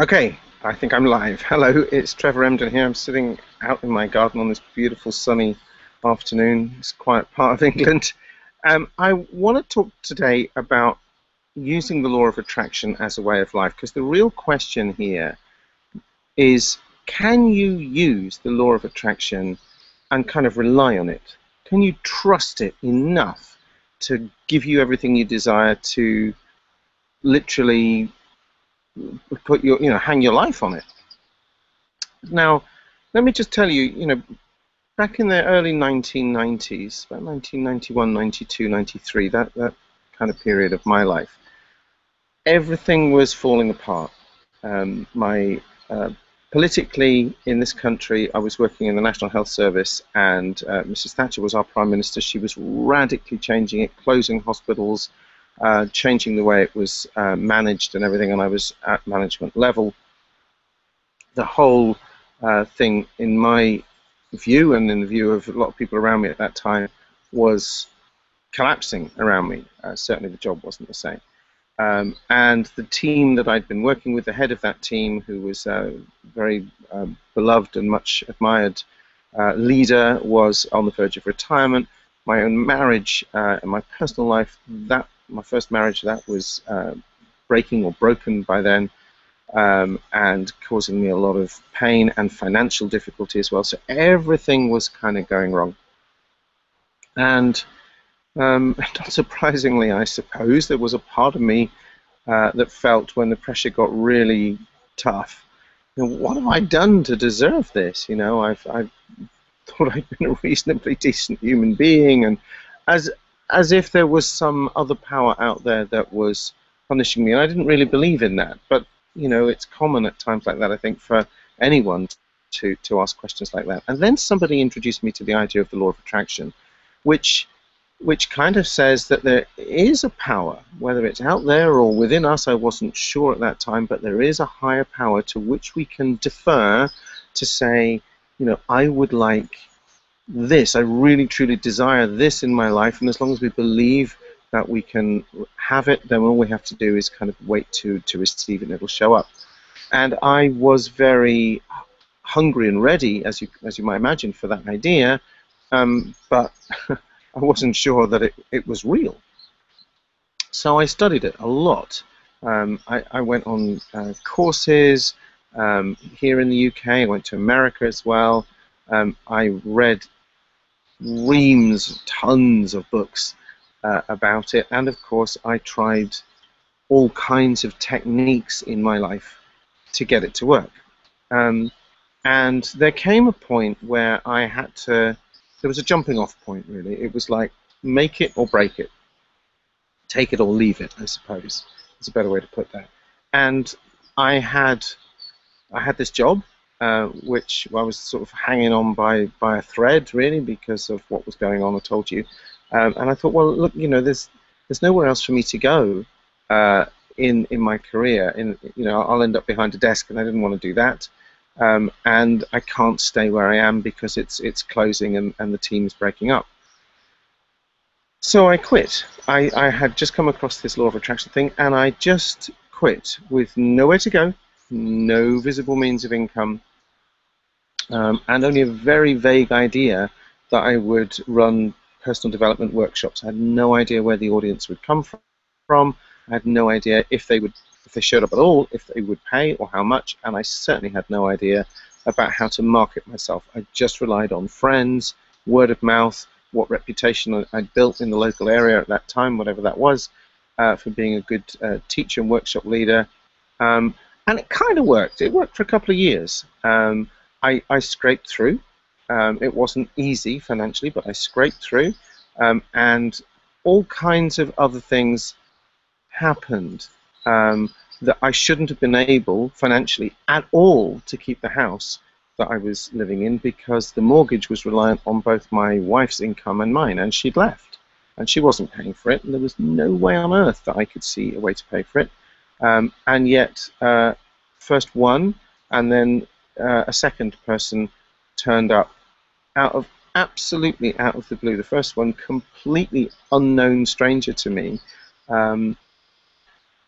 Okay, I think I'm live. Hello, it's Trevor Emden here. I'm sitting out in my garden on this beautiful sunny afternoon. It's a quiet part of England. I want to talk today about using the law of attraction as a way of life, because the real question here is, can you use the law of attraction and kind of rely on it? Can you trust it enough to give you everything you desire, to literally put hang your life on it? Now, let me just tell you, back in the early 1990s, about 1991, 92, 93, that kind of period of my life, everything was falling apart. My Politically, in this country, I was working in the National Health Service, and Mrs. Thatcher was our Prime Minister. She was radically changing it, closing hospitals, changing the way it was managed and everything, and I was at management level. The whole thing, in my view and in the view of a lot of people around me at that time, was collapsing around me. Certainly the job wasn't the same. And the team that I'd been working with, the head of that team, who was a very beloved and much admired leader, was on the verge of retirement. My own marriage and my personal life, my first marriage, that was breaking or broken by then, and causing me a lot of pain and financial difficulty as well. So everything was kind of going wrong. And not surprisingly, I suppose, there was a part of me that felt, when the pressure got really tough, what have I done to deserve this? I've thought I'd been a reasonably decent human being, and as if there was some other power out there that was punishing me, and I didn't really believe in that. But it's common at times like that, I think, for anyone to ask questions like that. And then somebody introduced me to the idea of the law of attraction, which kind of says that there is a power, whether it's out there or within us. I wasn't sure at that time, but there is a higher power to which we can defer, to say, I would like this, I really truly desire this in my life, and as long as we believe that we can have it, then all we have to do is kind of wait to receive it, and it'll show up. And I was very hungry and ready, as you might imagine, for that idea, but I wasn't sure that it was real. So I studied it a lot. I went on courses here in the UK. I went to America as well. I read reams, tons of books about it, and of course I tried all kinds of techniques in my life to get it to work. And there came a point where I had to, there was a jumping off point, really. It was like, make it or break it. Take it or leave it, I suppose, is a better way to put that. And I had this job, which I was sort of hanging on by a thread, really, because of what was going on, I told you. And I thought, well, look, there's nowhere else for me to go in my career. I'll end up behind a desk, and I didn't want to do that. And I can't stay where I am because it's closing and the team's breaking up. So I quit. I had just come across this law of attraction thing, and I just quit with nowhere to go, no visible means of income, and only a very vague idea that I would run personal development workshops. I had no idea where the audience would come from. I had no idea if they showed up at all, if they would pay or how much, and I certainly had no idea about how to market myself. I just relied on friends, word of mouth, what reputation I'd built in the local area at that time, whatever that was, for being a good teacher and workshop leader. And it kind of worked. It worked for a couple of years. I scraped through. It wasn't easy financially, but I scraped through. And all kinds of other things happened that I shouldn't have been able financially at all to keep the house that I was living in, because the mortgage was reliant on both my wife's income and mine, and she'd left and she wasn't paying for it, and there was no way on earth that I could see a way to pay for it. And yet first one and then a second person turned up absolutely out of the blue. The first one, completely unknown stranger to me,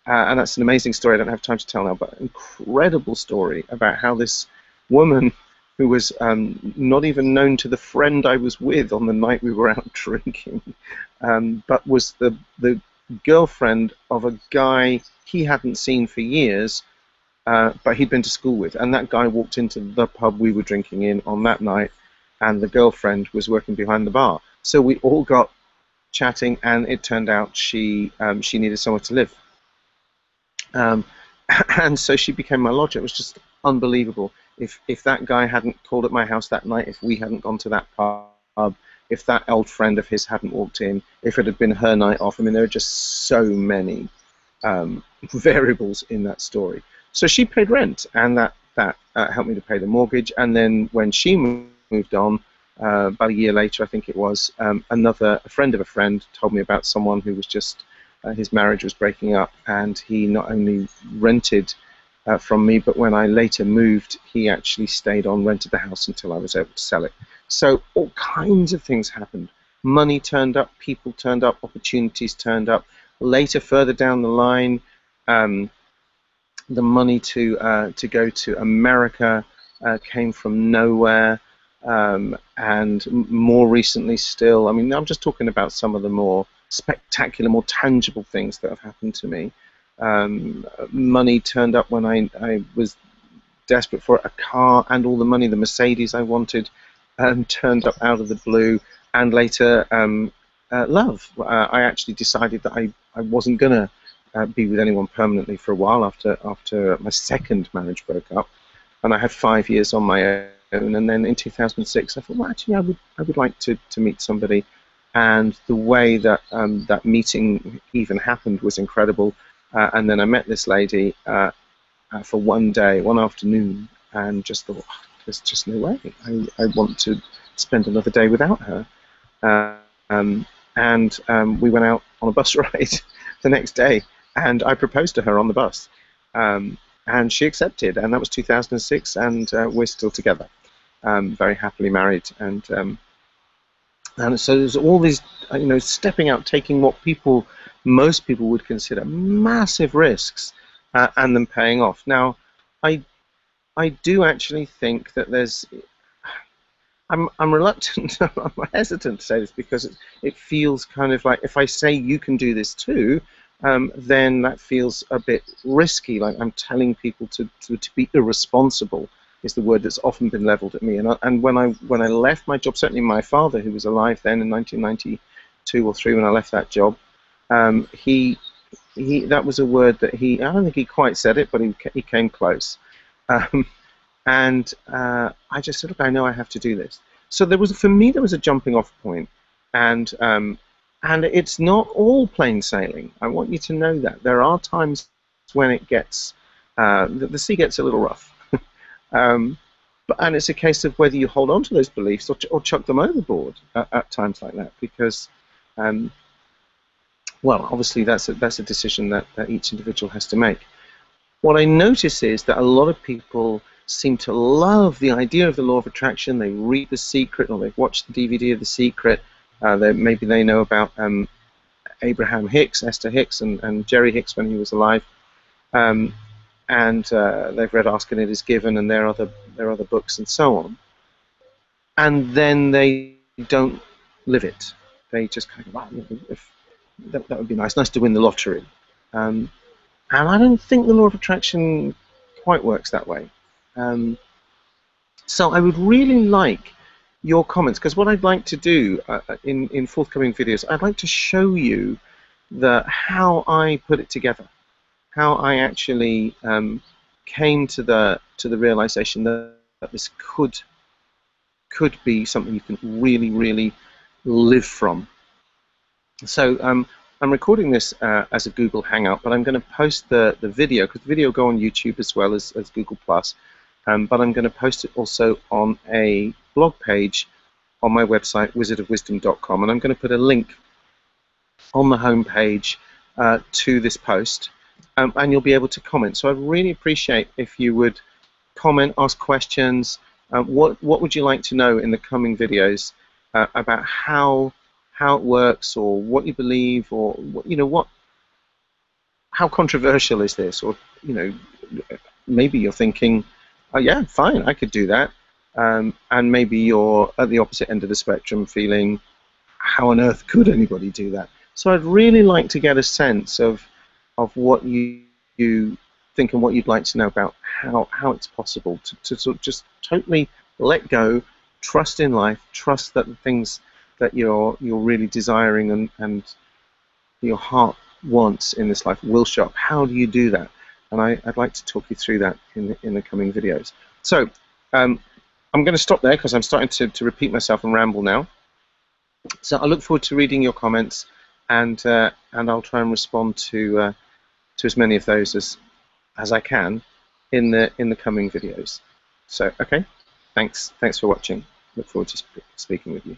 and that's an amazing story I don't have time to tell now, but incredible story about how this woman who was not even known to the friend I was with on the night we were out drinking, but was the girlfriend of a guy he hadn't seen for years, but he'd been to school with. And that guy walked into the pub we were drinking in on that night, and the girlfriend was working behind the bar. So we all got chatting, and it turned out she needed somewhere to live. And so she became my lodger. It was just unbelievable. If that guy hadn't called at my house that night, if we hadn't gone to that pub, if that old friend of his hadn't walked in, if it had been her night off, I mean, there are just so many variables in that story. So she paid rent, and that helped me to pay the mortgage. And then when she moved on, about a year later, I think it was, a friend of a friend told me about someone who was just, his marriage was breaking up, and he not only rented from me, but when I later moved, he actually stayed on, rented the house until I was able to sell it. So all kinds of things happened. Money turned up, people turned up, opportunities turned up. Later, further down the line, the money to go to America came from nowhere, and more recently still, I mean, I'm just talking about some of the more spectacular, more tangible things that have happened to me. Money turned up when I was desperate for a car, and all the money, the Mercedes I wanted, turned up out of the blue. And later, love. I actually decided that I wasn't going to be with anyone permanently for a while after my second marriage broke up, and I had 5 years on my own. And then in 2006, I thought, well, actually, I would like to meet somebody. And the way that that meeting even happened was incredible. And then I met this lady for one day, one afternoon, and just thought, oh, there's just no way. I want to spend another day without her. We went out on a bus ride the next day, and I proposed to her on the bus. And she accepted, and that was 2006, and we're still together, very happily married. And so there's all these, stepping out, taking what most people would consider massive risks, and then paying off. Now, I do actually think that there's, I'm reluctant, I'm hesitant to say this, because it feels kind of like, if I say you can do this too, then that feels a bit risky, like I'm telling people to be irresponsible, is the word that's often been leveled at me. And when I left my job, certainly my father, who was alive then in 1992 or 3 when I left that job, that was a word that I don't think he quite said it, but he came close. And I just said, look, I know I have to do this. So for me, there was a jumping off point, and it's not all plain sailing. I want you to know that there are times when it gets, the sea gets a little rough. And it's a case of whether you hold on to those beliefs or chuck them overboard at times like that, because, well, obviously that's a decision that each individual has to make. What I notice is that a lot of people seem to love the idea of the law of attraction. They read The Secret, or they've watched the DVD of The Secret. Maybe they know about Abraham Hicks, Esther Hicks, and Jerry Hicks when he was alive. And they've read Ask and It Is Given, and their other books, and so on. And then they don't live it. They just kind of, wow, that would be nice to win the lottery. And I don't think the law of attraction quite works that way. So I would really like your comments, because what I'd like to do in forthcoming videos, I'd like to show you how I put it together, how I actually came to the realization that this could be something you can really, really live from. So I'm recording this as a Google Hangout, but I'm going to post the video, because the video will go on YouTube as well as Google+. But I'm going to post it also on a blog page on my website, wizardofwisdom.com, and I'm going to put a link on the home page to this post, and you'll be able to comment. So I'd really appreciate if you would comment, ask questions. What would you like to know in the coming videos about how it works, or what you believe, or how controversial is this? Or, you know, maybe you're thinking, oh yeah, fine, I could do that. And maybe you're at the opposite end of the spectrum feeling, how on earth could anybody do that? So I'd really like to get a sense of what you think and what you'd like to know about how it's possible to sort of just totally let go, trust in life, trust that the things that you're really desiring and your heart wants in this life will show up. How do you do that? And I'd like to talk you through that in the coming videos. So I'm going to stop there because I'm starting to repeat myself and ramble now. So I look forward to reading your comments, and I'll try and respond to as many of those as I can in the coming videos. So okay, thanks for watching. Look forward to speaking with you.